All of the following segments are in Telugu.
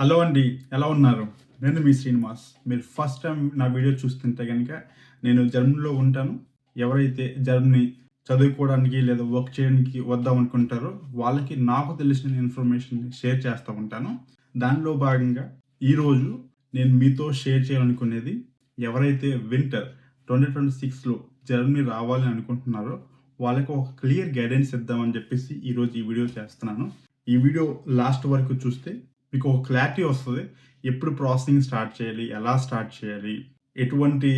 హలో అండి, ఎలా ఉన్నారు? నేను మీ శ్రీనివాస్. మీరు ఫస్ట్ టైం నా వీడియో చూస్తుంటే కనుక నేను జర్మనీలో ఉంటాను. ఎవరైతే జర్మనీ చదువుకోవడానికి లేదా వర్క్ చేయడానికి వద్దాం అనుకుంటారో వాళ్ళకి నాకు తెలిసిన ఇన్ఫర్మేషన్ షేర్ చేస్తూ ఉంటాను. దానిలో భాగంగా ఈరోజు నేను మీతో షేర్ చేయాలనుకునేది ఎవరైతే వింటర్ 2026లో జర్మనీ రావాలని అనుకుంటున్నారో వాళ్ళకి ఒక క్లియర్ గైడెన్స్ ఇద్దామని చెప్పేసి ఈరోజు ఈ వీడియో చేస్తున్నాను. ఈ వీడియో లాస్ట్ వరకు చూస్తే మీకు ఒక క్లారిటీ వస్తుంది. ఎప్పుడు ప్రాసెసింగ్ స్టార్ట్ చేయాలి, ఎలా స్టార్ట్ చేయాలి, ఎటువంటి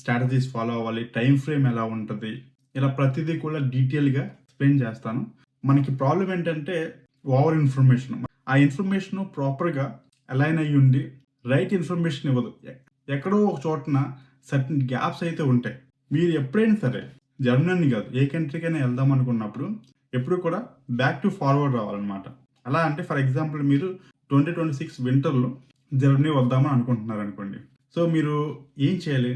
స్ట్రాటజీస్ ఫాలో అవ్వాలి, టైం ఫ్రేమ్ ఎలా ఉంటుంది, ఇలా ప్రతిదీ కూడా డీటెయిల్గా ఎక్స్ప్లెయిన్ చేస్తాను. మనకి ప్రాబ్లం ఏంటంటే ఓవర్ ఇన్ఫర్మేషన్. ఆ ఇన్ఫర్మేషన్ ప్రాపర్గా అలైన్ అయ్యి ఉండి రైట్ ఇన్ఫర్మేషన్ ఇవ్వదు. ఎక్కడో ఒక చోటన సర్టన్ గ్యాప్స్ అయితే ఉంటాయి. మీరు ఎప్పుడైనా సరే జర్మనీ కాదు ఏ కంట్రీకైనా వెళ్దాం అనుకున్నప్పుడు ఎప్పుడు కూడా బ్యాక్ టు ఫార్వర్డ్ రావాలన్నమాట. అలా అంటే ఫర్ ఎగ్జాంపుల్ మీరు 2026 వింటర్లో జర్మనీ వద్దామని అనుకుంటున్నారు అనుకోండి. సో మీరు ఏం చేయాలి?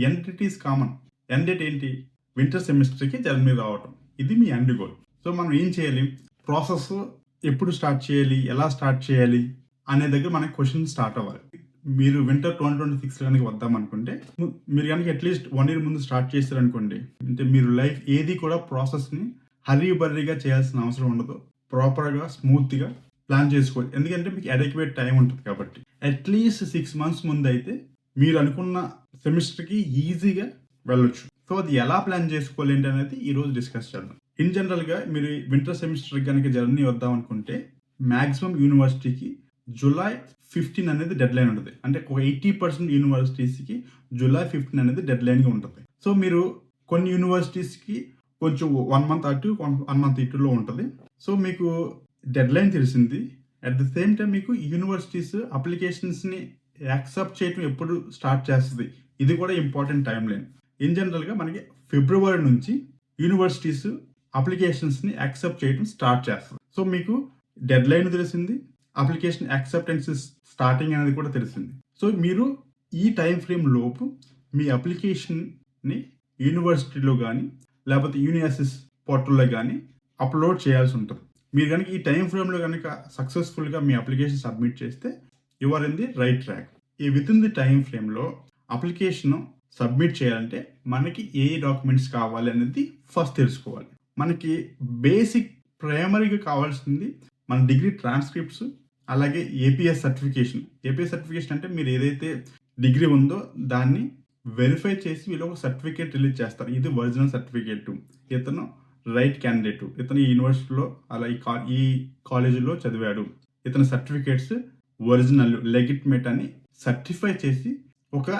End date is common. End date ఏంటి? వింటర్ సెమిస్టర్కి జర్మనీ రావటం. ఇది మీ ఎండ్ గోల్. సో మనం ఏం చేయాలి? ప్రాసెస్ ఎప్పుడు స్టార్ట్ చేయాలి, ఎలా స్టార్ట్ చేయాలి అనే దగ్గర మనకి క్వశ్చన్ స్టార్ట్ అవ్వాలి. మీరు వింటర్ 2026 కనుక వద్దాం అనుకుంటే మీరు కనుక అట్లీస్ట్ 1 year ముందు స్టార్ట్ చేస్తారనుకోండి, అంటే మీరు లైఫ్ ఏది కూడా ప్రాసెస్ని హరీ బర్రీగా చేయాల్సిన అవసరం ఉండదు. ప్రాపర్గా స్మూత్గా ప్లాన్ చేసుకోవాలి. ఎందుకంటే మీకు అడెక్వేట్ టైం ఉంటుంది కాబట్టి. అట్లీస్ట్ 6 months ముందు అయితే మీరు అనుకున్న సెమిస్టర్కి ఈజీగా వెళ్ళొచ్చు. సో అది ఎలా ప్లాన్ చేసుకోవాలి ఏంటి అనేది ఈరోజు డిస్కస్ చేద్దాం. ఇన్ జనరల్గా మీరు వింటర్ సెమిస్టర్ కనుక జర్నీ వద్దాం అనుకుంటే మ్యాక్సిమం యూనివర్సిటీకి July 15 అనేది డెడ్ లైన్ ఉంటుంది. అంటే ఒక 80% యూనివర్సిటీస్కి July 15 అనేది డెడ్ లైన్గా ఉంటుంది. సో మీరు కొన్ని యూనివర్సిటీస్కి కొంచెం 1 month అటు 1 month ఇటులో ఉంటుంది. సో మీకు డెడ్ లైన్ తెలిసింది. అట్ ద సేమ్ టైం మీకు యూనివర్సిటీస్ అప్లికేషన్స్ని యాక్సెప్ట్ చేయడం ఎప్పుడు స్టార్ట్ చేస్తుంది, ఇది కూడా ఇంపార్టెంట్ టైం లైన్. ఇన్ జనరల్గా మనకి ఫిబ్రవరి నుంచి యూనివర్సిటీస్ అప్లికేషన్స్ని యాక్సెప్ట్ చేయడం స్టార్ట్ చేస్తుంది. సో మీకు డెడ్ లైన్ తెలిసింది, అప్లికేషన్ యాక్సెప్టెన్సెస్ స్టార్టింగ్ అనేది కూడా తెలిసింది. సో మీరు ఈ టైం ఫ్రేమ్ లోపు మీ అప్లికేషన్ని యూనివర్సిటీలో కానీ లేకపోతే యూనివర్సిటీస్ పోర్టల్లో కానీ అప్లోడ్ చేయాల్సి ఉంటుంది. మీరు కనుక ఈ టైం ఫ్రేమ్లో కనుక సక్సెస్ఫుల్గా మీ అప్లికేషన్ సబ్మిట్ చేస్తే you are in the right track. ఈ విత్ ఇన్ ది టైం ఫ్రేమ్లో అప్లికేషన్ సబ్మిట్ చేయాలంటే మనకి ఏ డాక్యుమెంట్స్ కావాలి అనేది ఫస్ట్ తెలుసుకోవాలి. మనకి బేసిక్ ప్రైమరీగా కావాల్సింది మన డిగ్రీ ట్రాన్స్క్రిప్ట్స్, అలాగే ఏపీఎస్ సర్టిఫికేషన్. ఏపీఎస్ సర్టిఫికేషన్ అంటే మీరు ఏదైతే డిగ్రీ ఉందో దాన్ని వెరిఫై చేసి వీళ్ళు ఒక సర్టిఫికేట్ రిలీజ్ చేస్తారు. ఇది ఒరిజినల్ సర్టిఫికేట్, ఇతను రైట్ క్యాండిడేట్, ఇతను ఈ యూనివర్సిటీలో అలా ఈ కాలేజీలో చదివాడు, ఇతని సర్టిఫికేట్స్ ఒరిజినల్ లెజిటిమేట్ అని సర్టిఫై చేసి ఒక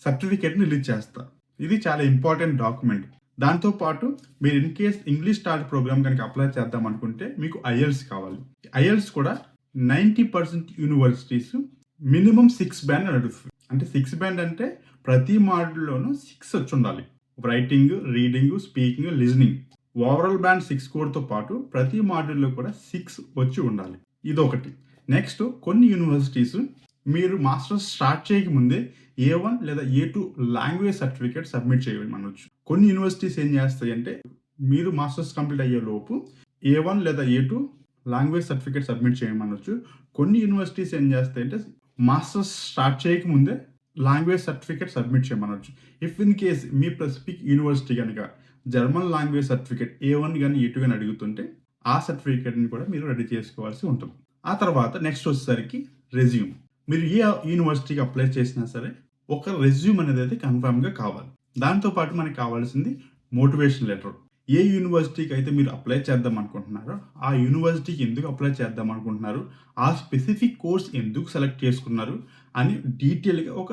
సర్టిఫికేట్ని రిలీజ్ చేస్తారు. ఇది చాలా ఇంపార్టెంట్ డాక్యుమెంట్. దాంతోపాటు మీరు in case English start program కనుక అప్లై చేద్దాం అనుకుంటే మీకు ఐఎల్స్ కావాలి. ఐఎల్స్ కూడా 90% యూనివర్సిటీస్ మినిమం 6 band నడుస్తుంది. అంటే 6 band అంటే ప్రతి మాడ్యూల్లోనూ 6 వచ్చి ఉండాలి. Writing, reading, speaking, listening. Overall band 6 కోడ్తో పాటు ప్రతి మాడ్యూల్లో కూడా 6 వచ్చి ఉండాలి. ఇదొకటి. నెక్స్ట్ కొన్ని యూనివర్సిటీస్ మీరు మాస్టర్స్ స్టార్ట్ చేయకముందే A1 లేదా A2 లాంగ్వేజ్ సర్టిఫికేట్ సబ్మిట్ చేయమనొచ్చు. కొన్ని యూనివర్సిటీస్ ఏం చేస్తాయి అంటే మీరు మాస్టర్స్ కంప్లీట్ అయ్యే లోపు A1 లేదా A2 లాంగ్వేజ్ సర్టిఫికేట్ సబ్మిట్ చేయమనొచ్చు. కొన్ని యూనివర్సిటీస్ ఏం చేస్తాయంటే మాస్టర్స్ స్టార్ట్ చేయకముందే లాంగ్వేజ్ సర్టిఫికేట్ సబ్మిట్ చేయమనొచ్చు. ఇఫ్ ఇన్ కేస్ మీ స్పెసిఫిక్ యూనివర్సిటీ కనుక జర్మన్ లాంగ్వేజ్ సర్టిఫికేట్ A1 కానీ A2 కానీ అడుగుతుంటే ఆ సర్టిఫికేట్ని కూడా మీరు రెడీ చేసుకోవాల్సి ఉంటుంది. ఆ తర్వాత నెక్స్ట్ వచ్చేసరికి రెజ్యూమ్. మీరు ఏ యూనివర్సిటీకి అప్లై చేసినా సరే ఒక రెజ్యూమ్ అనేది అయితే కన్ఫామ్గా కావాలి. దాంతోపాటు మనకి కావాల్సింది మోటివేషన్ లెటర్. ఏ యూనివర్సిటీకి అయితే మీరు అప్లై చేద్దాం అనుకుంటున్నారో ఆ యూనివర్సిటీకి ఎందుకు అప్లై చేద్దాం అనుకుంటున్నారు, ఆ స్పెసిఫిక్ కోర్స్ ఎందుకు సెలెక్ట్ చేసుకున్నారు అని డీటెయిల్గా ఒక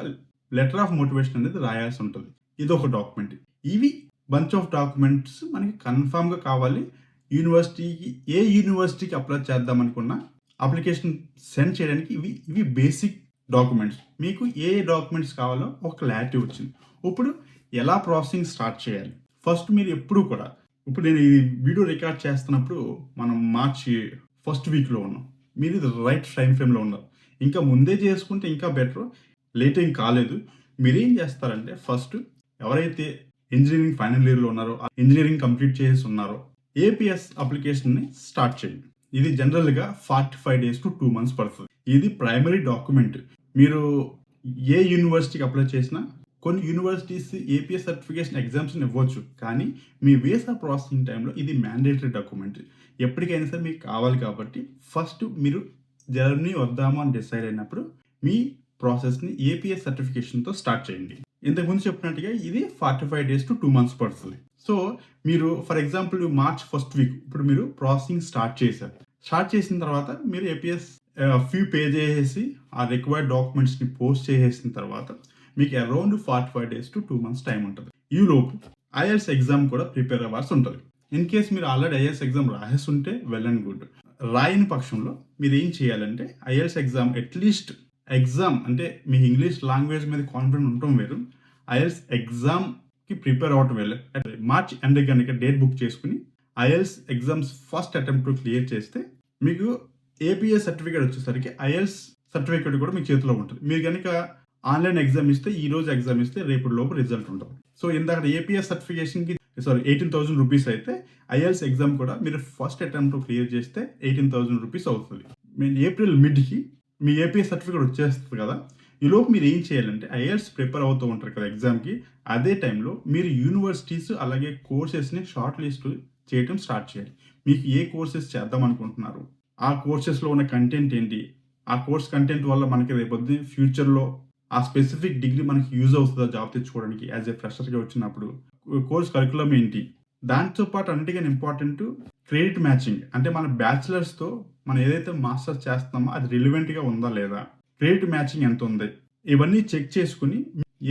లెటర్ ఆఫ్ మోటివేషన్ అనేది రాయాల్సి ఉంటుంది. ఇది ఒక డాక్యుమెంట్. ఇవి బంచ్ ఆఫ్ డాక్యుమెంట్స్ మనకి కన్ఫామ్గా కావాలి. ఏ యూనివర్సిటీకి అప్లై చేద్దాం అనుకున్నా అప్లికేషన్ సెండ్ చేయడానికి ఇవి బేసిక్ డాక్యుమెంట్స్. మీకు ఏ డాక్యుమెంట్స్ కావాలో ఒక క్లారిటీ వచ్చింది. ఇప్పుడు ఎలా ప్రాసెసింగ్ స్టార్ట్ చేయాలి? ఫస్ట్ మీరు ఎప్పుడు కూడా, ఇప్పుడు నేను ఈ వీడియో రికార్డ్ చేస్తున్నప్పుడు మనం మార్చి 1st weekలో ఉన్నాం. మీరు ఇది రైట్ టైం ఫ్రేమ్లో ఉన్నారు. ఇంకా ముందే చేసుకుంటే ఇంకా బెటర్. లేట్ ఏం కాలేదు. మీరేం చేస్తారంటే ఫస్ట్ ఎవరైతే ఇంజనీరింగ్ ఫైనల్ ఇయర్లో ఉన్నారో, ఇంజనీరింగ్ కంప్లీట్ చేసి ఉన్నారో ఏపీఎస్ అప్లికేషన్ని స్టార్ట్ చేయండి. ఇది జనరల్గా 45 days to 2 months పడుతుంది. ఇది ప్రైమరీ డాక్యుమెంట్. మీరు ఏ యూనివర్సిటీకి అప్లై చేసినా కొన్ని యూనివర్సిటీస్ ఏపీఎస్ సర్టిఫికేషన్ ఎగ్జామ్స్‌ని ఇవ్వచ్చు. కానీ మీ వీసా ప్రాసెసింగ్ టైమ్‌లో ఇది మ్యాండేటరీ డాక్యుమెంట్. ఎప్పటికైనా సరే మీకు కావాలి కాబట్టి ఫస్ట్ మీరు జర్మనీ వద్దాము అని డిసైడ్ అయినప్పుడు మీ ప్రాసెస్‌ని ఏపీఎస్ సర్టిఫికేషన్‌తో స్టార్ట్ చేయండి. ఇంతకుముందు చెప్పినట్టుగా ఇది 45 డేస్ టు 2 మంత్స్ పడుతుంది. సో, మీరు for example March first week ఇప్పుడు మీరు ప్రాసెసింగ్ స్టార్ట్ చేశారు. స్టార్ట్ చేసిన తర్వాత మీరు ఏపీఎస్ ఫీ పే చేసేసి ఆ రిక్వైర్డ్ డాక్యుమెంట్స్‌ని పోస్ట్ చేసేసిన తర్వాత మీకు around 45 days to 2 months time ఉంటుంది. ఈలోపు ఐఎల్టీఎస్ ఎగ్జామ్ కూడా ప్రిపేర్ అవ్వాల్సి ఉంటుంది. ఇన్ కేస్ మీరు ఆల్రెడీ ఐఎల్టీఎస్ ఎగ్జామ్ రాసేసుంటే వెల్ అండ్ గుడ్. రాయని పక్షంలో మీరు ఏం చేయాలంటే ఐఎల్టీఎస్ ఎగ్జామ్ అట్లీస్ట్ ఎగ్జామ్ అంటే మీ ఇంగ్లీష్ లాంగ్వేజ్ మీద కాన్ఫిడెంట్ ఉండటం వేరు. ఐఎల్టీఎస్ ఎగ్జామ్‌కి ప్రిపేర్ అవ్వటం వేరు. మార్చ్ ఎండ్ కనుక డేట్ బుక్ చేసుకొని IELTS exams first attempt clear చేస్తే మీకు ఏపీఎస్ సర్టిఫికేట్ వచ్చేసరికి ఐఎల్టీఎస్ సర్టిఫికేట్ కూడా మీ చేతిలో ఉంటుంది. మీరు కనుక ఆన్లైన్ ఎగ్జామ్ ఇస్తే ఈ రోజు ఎగ్జామ్ ఇస్తే రేపటి లోపు రిజల్ట్ ఉంటుంది. సో ఇందాక ఏపీఎస్ సర్టిఫికేషన్‌కి 18,000 రూపీస్ అయితే ఐఎల్టీఎస్ ఎగ్జామ్ కూడా మీరు ఫస్ట్ అటెంప్ట్ క్లియర్ చేస్తే 18,000 రూపీస్ అవుతుంది. మీరు ఏప్రిల్ మిడ్‌కి మీ ఏపీఎస్ సర్టిఫికేట్ వచ్చేస్తుంది కదా! ఈలోపు మీరు ఏం చేయాలంటే ఐఎల్టీఎస్ ప్రిపేర్ అవుతూ ఉంటారు కదా ఎగ్జామ్‌కి. అదే టైంలో మీరు యూనివర్సిటీస్ అలాగే కోర్సెస్‌ని షార్ట్ లిస్ట్ చేయటం స్టార్ట్ చేయాలి. మీకు ఏ కోర్సెస్ చేద్దాం అనుకుంటున్నారు? ఆ కోర్సెస్‌లో ఉన్న కంటెంట్ ఏంటి? ఆ కోర్స్ కంటెంట్ వల్ల మనకి రేపొద్దున ఫ్యూచర్‌లో ఆ స్పెసిఫిక్ డిగ్రీ మనకి యూజ్ అవుతదా జాబ్ తెచ్చుకోవడానికి యాస్ ఎ ఫ్రెషర్‌గా వచ్చినప్పుడు? కోర్స్ కరిక్యులమ్ ఏంటి? దాంతో పాటు అన్నిటికన్నా ఇంపార్టెంట్ క్రెడిట్ మ్యాచింగ్. అంటే మన బ్యాచిలర్స్‌తో మనం ఏదైతే మాస్టర్స్ చేస్తున్నామో అది రిలవెంట్‌గా ఉందా లేదా? క్రెడిట్ మ్యాచింగ్ ఎంత ఉంది? ఇవన్నీ చెక్ చేసుకొని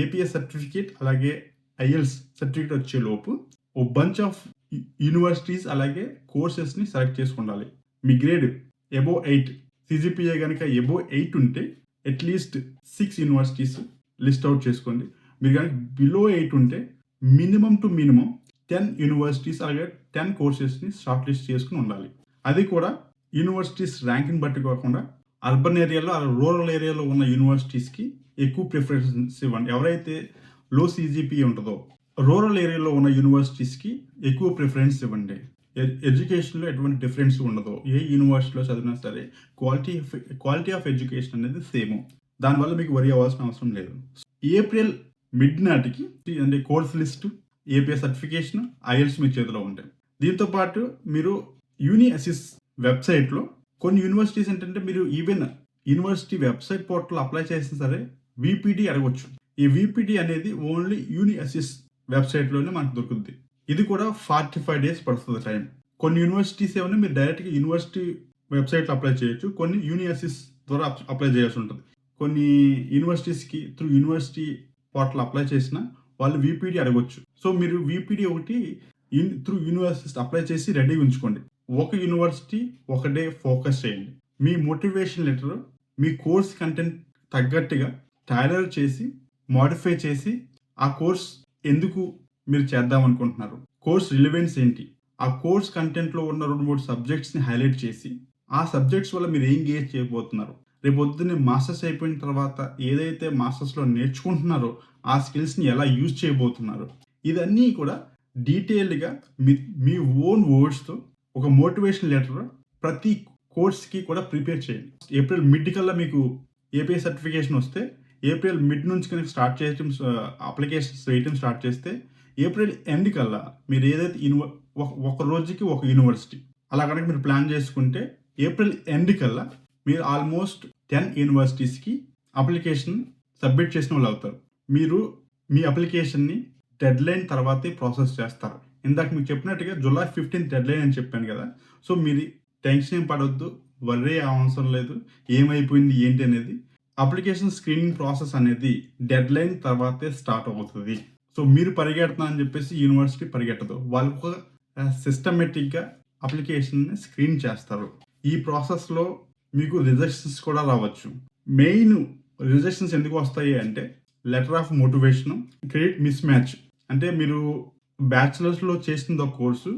ఏపీఎస్ సర్టిఫికేట్ అలాగే ఐఎల్టీఎస్ సర్టిఫికేట్ వచ్చేలోపు ఓ బంచ్ ఆఫ్ యూనివర్సిటీస్ అలాగే కోర్సెస్‌ని సెలెక్ట్ చేసుకుండాలి. మీ గ్రేడ్ అబోవ్ 8 సీజీపీఏ గనుక అబోవ్ 8 ఉంటే అట్‌లీస్ట్ 6 యూనివర్సిటీస్ లిస్ట్ ఔట్ చేసుకోండి. మీరు గనుక బిలో 8 ఉంటే మినిమమ్ టు మినిమమ్ 10 యూనివర్సిటీస్ అలాగే 10 కోర్సెస్‌ని షార్ట్ లిస్ట్ చేసుకొని ఉండాలి. అది కూడా యూనివర్సిటీస్ ర్యాంక్‌ని బట్టి కాకుండా అర్బన్ ఏరియాలో రూరల్ ఏరియాలో ఉన్న యూనివర్సిటీస్‌కి ఎక్కువ ప్రిఫరెన్స్ ఇవ్వండి. ఎవరైతే లో సీజీపీఏ ఉంటదో రూరల్ ఏరియాలో ఉన్న యూనివర్సిటీస్‌కి ఎక్కువ ప్రిఫరెన్స్ ఇవ్వండి. ఎడ్యుకేషన్‌లో ఎటువంటి డిఫరెన్స్ ఉండదు. ఏ యూనివర్సిటీలో చదివినా సరే క్వాలిటీ ఆఫ్ ఎడ్యుకేషన్ అనేది సేమ్. దానివల్ల మీకు వరీ అవ్వాల్సిన అవసరం లేదు. ఏప్రిల్ మిడ్ నాటికి అంటే course list, APS certification, IELTS మీ చేతిలో ఉంటాయి. దీంతో పాటు మీరు యూని అసిస్ వెబ్‌సైట్‌లో కొన్ని యూనివర్సిటీస్ ఏంటంటే మీరు ఈవెన్ యూనివర్సిటీ వెబ్‌సైట్ పోర్టల్‌లో అప్లై చేసినా సరే వీపీటీ అడగొచ్చు. ఈ వీపీటీ అనేది ఓన్లీ యూని అసిస్ వెబ్‌సైట్‌లోనే మనకు దొరుకుద్ది. ఇది కూడా 45 డేస్ పడుతుంది టైం. కొన్ని యూనివర్సిటీస్ ఏమన్నా మీరు డైరెక్ట్‌గా యూనివర్సిటీ వెబ్‌సైట్‌లో అప్లై చేయొచ్చు. కొన్ని యూని అసిస్ ద్వారా అప్లై చేయాల్సి ఉంటుంది. కొన్ని యూనివర్సిటీస్‌కి త్రూ యూనివర్సిటీ పోర్టల్ అప్లై చేసినా వాళ్ళు వీపీటీ అడగొచ్చు. సో మీరు వీపీటీ ఒకటి త్రూ యూనివర్సిటీ అప్లై చేసి రెడీగా ఉంచుకోండి. ఒక యూనివర్సిటీ ఒక డే ఫోకస్ చేయండి. మీ మోటివేషన్ లెటర్ మీ కోర్స్ కంటెంట్ తగ్గట్టుగా టైలర్ చేసి మోడిఫై చేసి ఆ కోర్స్ ఎందుకు మీరు చేద్దాం అనుకుంటున్నారు? కోర్స్ రిలవెన్స్ ఏంటి? ఆ కోర్స్ కంటెంట్‌లో ఉన్న 2, 3 సబ్జెక్ట్స్‌ని హైలైట్ చేసి ఆ సబ్జెక్ట్స్ వల్ల మీరు ఏం గెయిన్ చేయబోతున్నారు? రేపొద్దున్నే మాస్టర్స్ అయిపోయిన తర్వాత ఏదైతే మాస్టర్స్‌లో నేర్చుకుంటున్నారో ఆ స్కిల్స్‌ని ఎలా యూజ్ చేయబోతున్నారు? ఇదన్నీ కూడా డీటెయిల్డ్‌గా మీ ఓన్ వర్డ్స్‌తో ఒక మోటివేషన్ లెటర్ ప్రతి కోర్స్‌కి కూడా ప్రిపేర్ చేయండి. ఏప్రిల్ మిడ్ కల్లా మీకు ఏపీఎస్ సర్టిఫికేషన్ వస్తే ఏప్రిల్ మిడ్ నుంచి కనుక స్టార్ట్ చేయటం అప్లికేషన్స్ వేయటం స్టార్ట్ చేస్తే ఏప్రిల్ ఎండ్ కల్లా మీరు ఏదైతే ఒక రోజుకి ఒక యూనివర్సిటీ అలా కనుక మీరు ప్లాన్ చేసుకుంటే ఏప్రిల్ ఎండ్ కల్లా మీరు ఆల్మోస్ట్ 10 యూనివర్సిటీస్‌కి అప్లికేషన్ సబ్మిట్ చేసిన వాళ్ళు అవుతారు. మీరు మీ అప్లికేషన్‌ని డెడ్‌లైన్ తర్వాతే ప్రాసెస్ చేస్తారు. ఇందాక మీకు చెప్పినట్టుగా జులై 15 డెడ్‌లైన్ అని చెప్పాను కదా! సో మీరు టెన్షన్ ఏం పడొద్దు. వర్రీ అవసరం లేదు. ఏమైపోయింది ఏంటి అనేది. అప్లికేషన్ స్క్రీనింగ్ ప్రాసెస్ అనేది డెడ్‌లైన్ తర్వాతే స్టార్ట్ అవుతది. సో మీరు పరిగెడుతున్నారని చెప్పేసి యూనివర్సిటీ పరిగెట్టదు. వాళ్ళు ఒక సిస్టమాటిక్‌గా అప్లికేషన్‌ని స్క్రీన్ చేస్తారు. ఈ ప్రాసెస్‌లో మీకు రిజెక్షన్స్ కూడా రావచ్చు. మెయిన్ రిజెక్షన్స్ ఎందుకు వస్తాయి అంటే letter of motivation, credit miss match. అంటే మీరు బ్యాచిలర్స్‌లో చేసింది ఒక కోర్సు.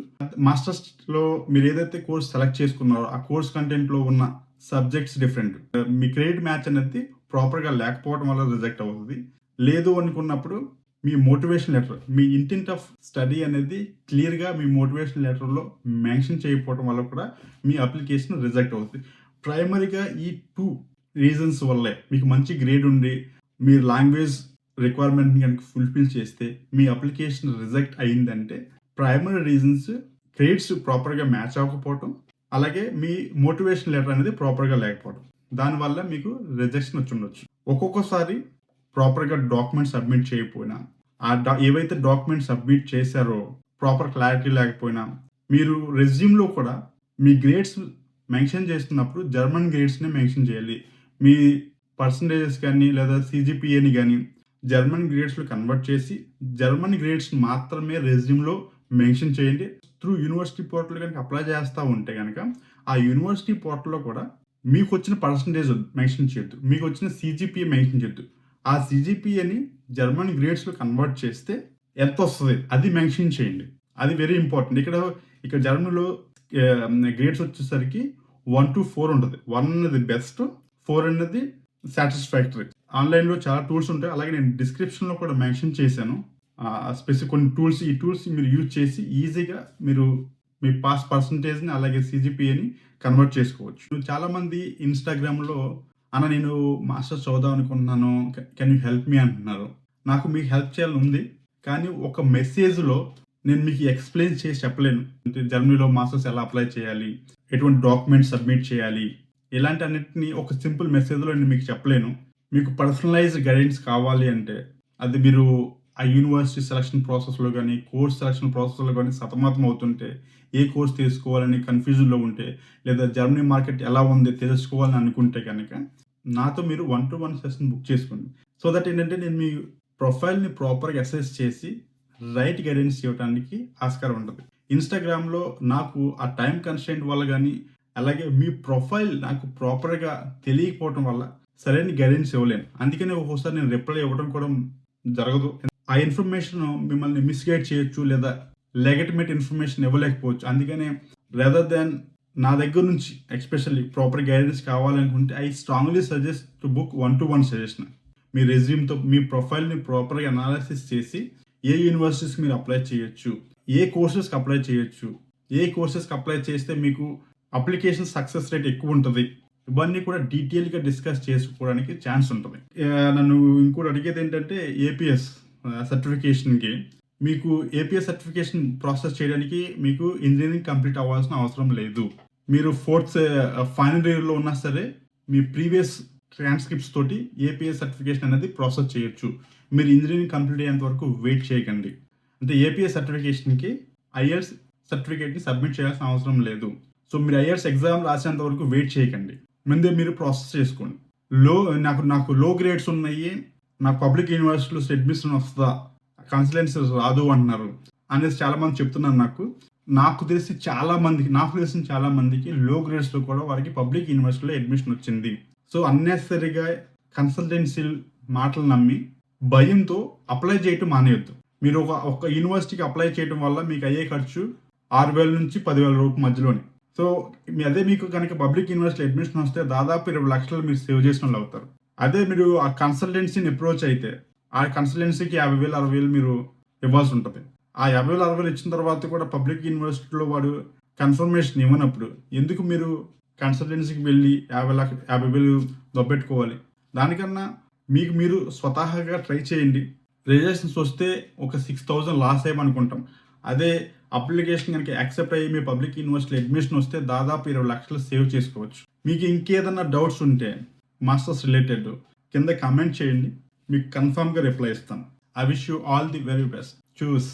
మాస్టర్స్‌లో మీరు ఏదైతే కోర్స్ సెలెక్ట్ చేసుకున్నారో ఆ కోర్స్ కంటెంట్‌లో ఉన్న సబ్జెక్ట్స్ డిఫరెంట్. మీ క్రెడిట్ మ్యాచ్ అనేది ప్రాపర్‌గా లేకపోవడం వల్ల రిజెక్ట్ అవుతది. లేదు అనుకున్నప్పుడు మీ మోటివేషన్ లెటర్, మీ ఇంటెంట్ ఆఫ్ స్టడీ అనేది క్లియర్‌గా మీ మోటివేషన్ లెటర్‌లో మెన్షన్ చేయకపోవడం వల్ల కూడా మీ అప్లికేషన్ రిజెక్ట్ అవుతది. ప్రైమరీగా ఈ 2 రీజన్స్ వల్లే మీకు మంచి గ్రేడ్ ఉండి మీరు లాంగ్వేజ్ రిక్వైర్మెంట్ని కనుక ఫుల్ఫిల్ చేస్తే మీ అప్లికేషన్ రిజెక్ట్ అయిందంటే ప్రైమరీ రీజన్స్ గ్రేడ్స్ ప్రాపర్గా మ్యాచ్ అవ్వకపోవటం, అలాగే మీ మోటివేషన్ లెటర్ అనేది ప్రాపర్గా లేకపోవడం, దానివల్ల మీకు రిజెక్షన్ వచ్చి ఉండొచ్చు. ఒక్కొక్కసారి ప్రాపర్గా డాక్యుమెంట్ సబ్మిట్ చేయకపోయినా ఏవైతే డాక్యుమెంట్ సబ్మిట్ చేశారో ప్రాపర్ క్లారిటీ లేకపోయినా మీరు రెజ్యూమ్లో కూడా మీ గ్రేడ్స్ మెన్షన్ చేస్తున్నప్పుడు జర్మన్ గ్రేడ్స్ని మెన్షన్ చేయాలి. మీ పర్సంటేజెస్ కానీ లేదా సిజిపిఏని కానీ జర్మన్ గ్రేడ్స్లో కన్వర్ట్ చేసి జర్మన్ గ్రేడ్స్ మాత్రమే రెజ్యూమ్లో మెన్షన్ చేయండి. త్రూ యూనివర్సిటీ పోర్టల్ కనుక అప్లై చేస్తూ ఉంటే కనుక ఆ యూనివర్సిటీ పోర్టల్లో కూడా మీకు వచ్చిన పర్సంటేజ్ మెన్షన్ చేయొద్దు, మీకు వచ్చిన సిజిపిఏ మెన్షన్ చేయొద్దు. ఆ సిజిపిఏని జర్మన్ గ్రేడ్స్లో కన్వర్ట్ చేస్తే ఎంత వస్తుంది అది మెన్షన్ చేయండి. అది వెరీ ఇంపార్టెంట్. ఇక్కడ జర్మనీలో గ్రేడ్స్ వచ్చేసరికి 1 to 4 ఉంటుంది. 1 అనేది బెస్ట్, 4 అనేది సాటిస్ఫాక్టరీ. ఆన్లైన్లో చాలా టూల్స్ ఉంటాయి, అలాగే నేను డిస్క్రిప్షన్లో కూడా మెన్షన్ చేశాను స్పెసిఫిక్ కొన్ని టూల్స్. ఈ టూల్స్ మీరు యూజ్ చేసి ఈజీగా మీరు మీ పాస్ పర్సంటేజ్ని అలాగే సిజిపిఏని కన్వర్ట్ చేసుకోవచ్చు. చాలామంది ఇన్స్టాగ్రామ్లో అన్న నేను మాస్టర్స్ చదువుదాం అనుకుంటున్నాను, కెన్ యూ హెల్ప్ మీ అంటున్నారు. నాకు మీకు హెల్ప్ చేయాలని ఉంది, కానీ ఒక మెసేజ్లో నేను మీకు ఎక్స్ప్లెయిన్ చేసి చెప్పలేను. జర్మనీలో మాస్టర్స్ ఎలా అప్లై చేయాలి, ఎటువంటి డాక్యుమెంట్స్ సబ్మిట్ చేయాలి, ఇలాంటి అన్నిటిని ఒక సింపుల్ మెసేజ్లో నేను మీకు చెప్పలేను. మీకు పర్సనలైజ్డ్ గైడెన్స్ కావాలి అంటే అది మీరు ఆ యూనివర్సిటీ సెలక్షన్ ప్రాసెస్లో కానీ కోర్స్ సెలక్షన్ ప్రాసెస్లో కానీ సతమతం అవుతుంటే, ఏ కోర్స్ తీసుకోవాలని కన్ఫ్యూజన్లో ఉంటే, లేదా జర్మనీ మార్కెట్ ఎలా ఉంది తెలుసుకోవాలని అనుకుంటే కనుక నాతో మీరు 1-to-1 సెషన్ బుక్ చేసుకోండి. సో దట్ ఏంటంటే నేను మీ ప్రొఫైల్ని ప్రాపర్గా అసెస్ చేసి రైట్ గైడెన్స్ ఇవ్వడానికి ఆస్కారం ఉంటుంది. ఇన్స్టాగ్రామ్లో నాకు ఆ టైం కన్స్ట్రెయింట్ వల్ల కానీ అలాగే మీ ప్రొఫైల్ నాకు ప్రాపర్గా తెలియకపోవడం వల్ల సరైన గైడెన్స్ ఇవ్వలేను. అందుకని ఒక్కోసారి నేను రిప్లై ఇవ్వడం కూడా జరగదు. ఆ ఇన్ఫర్మేషన్ మిమ్మల్ని మిస్గైడ్ చేయొచ్చు లేదా లెజిటిమేట్ ఇన్ఫర్మేషన్ ఇవ్వలేకపోవచ్చు. అందుకనే రెదర్ దాన్ నా దగ్గర నుంచి ఎస్పెషల్లీ ప్రాపర్ గైడెన్స్ కావాలనుకుంటే I strongly suggest to book 1-to-1 suggestion. మీ రెజ్యూమ్తో మీ ప్రొఫైల్ని ప్రాపర్గా అనాలిసిస్ చేసి ఏ యూనివర్సిటీస్కి మీరు అప్లై చేయొచ్చు, ఏ కోర్సెస్కి అప్లై చేయొచ్చు, ఏ కోర్సెస్కి అప్లై చేస్తే మీకు అప్లికేషన్ సక్సెస్ రేట్ ఎక్కువ ఉంటుంది, ఇవన్నీ కూడా డీటెయిల్గా డిస్కస్ చేసుకోవడానికి ఛాన్స్ ఉంటుంది. నన్ను ఇంకోటి అడిగేది ఏంటంటే ఏపీఎస్ సర్టిఫికేషన్కి మీకు ఏపీఎస్ సర్టిఫికేషన్ ప్రాసెస్ చేయడానికి మీకు ఇంజనీరింగ్ కంప్లీట్ అవ్వాల్సిన అవసరం లేదు. మీరు ఫైనల్ ఇయర్లో ఉన్నా సరే మీ ప్రీవియస్ ట్రాన్స్క్రిప్ట్స్ తోటి ఏపీఎస్ సర్టిఫికేషన్ అనేది ప్రాసెస్ చేయొచ్చు. మీరు ఇంజనీరింగ్ కంప్లీట్ అయ్యేంత వరకు వెయిట్ చేయకండి. అంటే ఏపీఎస్ సర్టిఫికేషన్కి ఐఎల్స్ సర్టిఫికేట్ని సబ్మిట్ చేయాల్సిన అవసరం లేదు. సో మీరు ఐఎల్స్ ఎగ్జామ్ రాసేంత వరకు వెయిట్ చేయకండి, ముందే మీరు ప్రాసెస్ చేసుకోండి. నాకు లో గ్రేడ్స్ ఉన్నాయి, నాకు పబ్లిక్ యూనివర్సిటీలో అడ్మిషన్ వస్తుందా, కన్సల్టెన్సీ రాదు అంటున్నారు అనేది చాలామంది చెప్తున్నారు. నాకు తెలిసిన చాలా మందికి లో గ్రేడ్స్లో కూడా వారికి పబ్లిక్ యూనివర్సిటీలో అడ్మిషన్ వచ్చింది. సో అన్నెసరీగా కన్సల్టెన్సీ మాటలు నమ్మి భయంతో అప్లై చేయటం మానేయొద్దు. మీరు ఒక యూనివర్సిటీకి అప్లై చేయడం వల్ల మీకు అయ్యే ఖర్చు 6,000 నుంచి 10,000 రూపాయల మధ్యలోనే. సో అదే మీకు కనుక పబ్లిక్ యూనివర్సిటీ అడ్మిషన్ వస్తే దాదాపు 20 లక్షలు మీరు సేవ్ చేసిన వాళ్ళు అవుతారు. అదే మీరు ఆ కన్సల్టెన్సీని అప్రోచ్ అయితే ఆ కన్సల్టెన్సీకి 50,000, 60,000 మీరు ఇవ్వాల్సి ఉంటుంది. ఆ 50,000, 60,000 ఇచ్చిన తర్వాత కూడా పబ్లిక్ యూనివర్సిటీలో వాడు కన్ఫర్మేషన్ ఇవ్వనప్పుడు ఎందుకు మీరు కన్సల్టెన్సీకి వెళ్ళి 50,000 దొబ్బెట్టుకోవాలి? దానికన్నా మీకు మీరు స్వతహాగా ట్రై చేయండి. రిజెక్షన్స్ వస్తే ఒక 6,000 లాస్ అయ్యమనుకుంటాం. అదే అప్లికేషన్ కనుక యాక్సెప్ట్ అయ్యి మీ పబ్లిక్ యూనివర్సిటీ అడ్మిషన్ వస్తే దాదాపు 20 లక్షలు సేవ్ చేసుకోవచ్చు. మీకు ఇంకేదన్నా డౌట్స్ ఉంటే మాస్టర్స్ రిలేటెడ్ కింద కామెంట్ చేయండి, మీకు కన్ఫర్మ్గా రిప్లై ఇస్తాను. I wish you all the very best. Choose